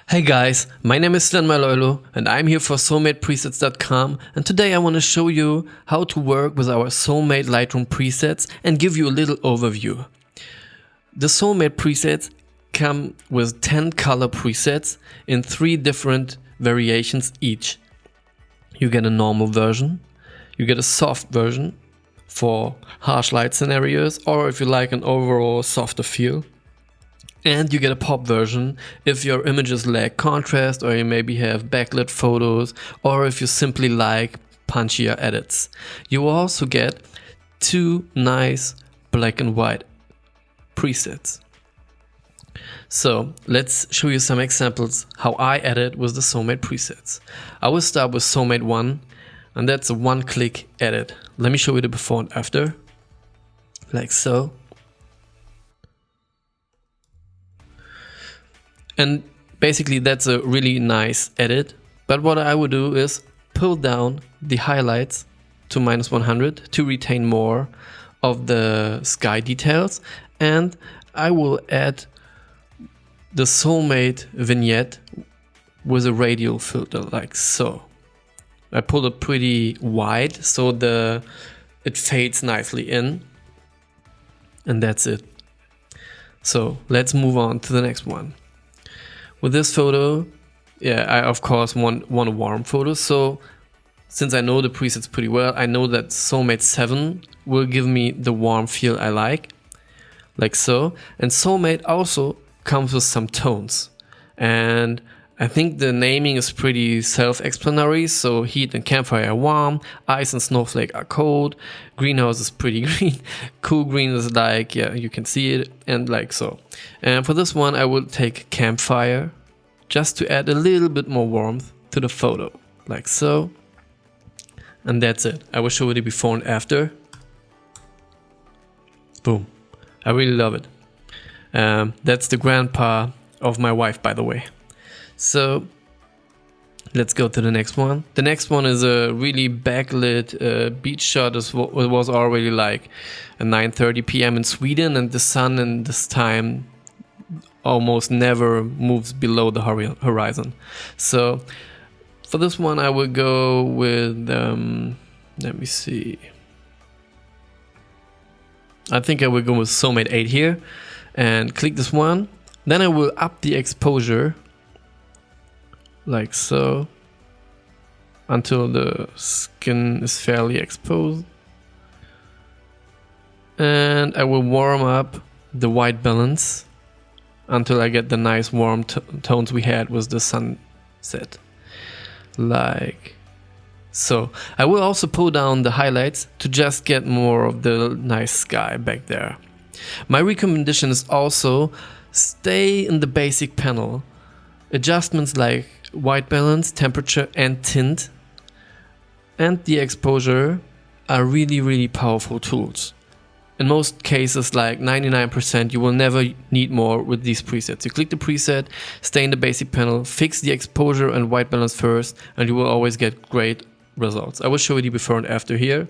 Hey guys, my name is Sven and I'm here for SOULMATEpresets.com, and today I want to show you how to work with our SOULMATE Lightroom presets and give you a little overview. The SOULMATE presets come with 10 color presets in 3 different variations each. You get a normal version, you get a soft version for harsh light scenarios, or if you like an overall softer feel. And you get a pop version if your images lack contrast, or you maybe have backlit photos, or if you simply like punchier edits. You also get 2 nice black and white presets. So let's show you some examples how I edit with the SOULMATE presets. I will start with SOULMATE 1, and that's a one-click edit. Let me show you the before and after, like so. And basically that's a really nice edit, but what I would do is pull down the highlights to -100 to retain more of the sky details, and I will add the SOULMATE vignette with a radial filter, like so. I pull it pretty wide so it fades nicely in, and that's it. So let's move on to the next one. With this photo, I of course want a warm photo, so since I know the presets pretty well, I know that SOULMATE 7 will give me the warm feel I like so. And SOULMATE also comes with some tones, and I think the naming is pretty self-explanatory. So heat and campfire are warm, ice and snowflake are cold, greenhouse is pretty green, cool green is like, you can see it, and like so. And for this one I will take campfire just to add a little bit more warmth to the photo, like so. And that's it. I will show you the before and after. Boom. I really love it. That's the grandpa of my wife, by the way. So let's go to the next one. The next one is a really backlit beach shot. It was already like 9:30 p.m. in Sweden, and the sun in this time almost never moves below the horizon. So for this one I will go with, let me see. I think I will go with SOULMATE 8 here and click this one. Then I will up the exposure like so until the skin is fairly exposed, and I will warm up the white balance until I get the nice warm tones we had with the sunset, like so. I will also pull down the highlights to just get more of the nice sky back there. My recommendation is also stay in the basic panel. Adjustments like white balance, temperature and tint and the exposure are really powerful tools. In most cases, like 99%, you will never need more with these presets. You click the preset, stay in the basic panel, fix the exposure and white balance first, and you will always get great results. I will show you the before and after here.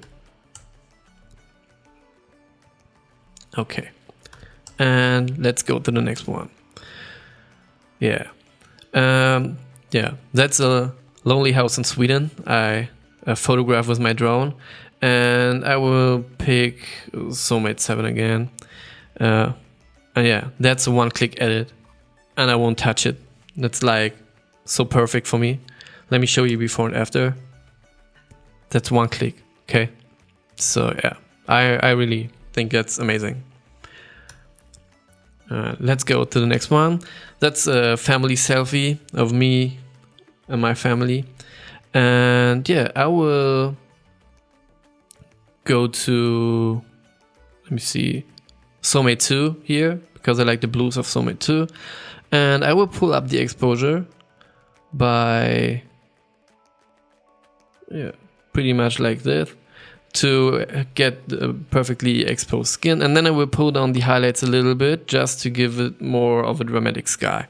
Okay, and let's go to the next one. That's a lonely house in Sweden. I photographed with my drone, and I will pick SOULMATE 7 again. And that's a one-click edit, and I won't touch it. That's like so perfect for me. Let me show you before and after. That's one click, okay? So yeah, I really think that's amazing. Let's go to the next one. That's a family selfie of me and my family. And I will go to, let me see, SOULMATE 2 here, because I like the blues of SOULMATE 2. And I will pull up the exposure by, pretty much like this, to get the perfectly exposed skin. And then I will pull down the highlights a little bit just to give it more of a dramatic sky.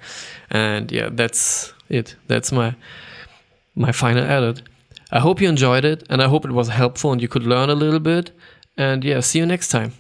And that's it. That's my final edit. I hope you enjoyed it, and I hope it was helpful and you could learn a little bit. And see you next time.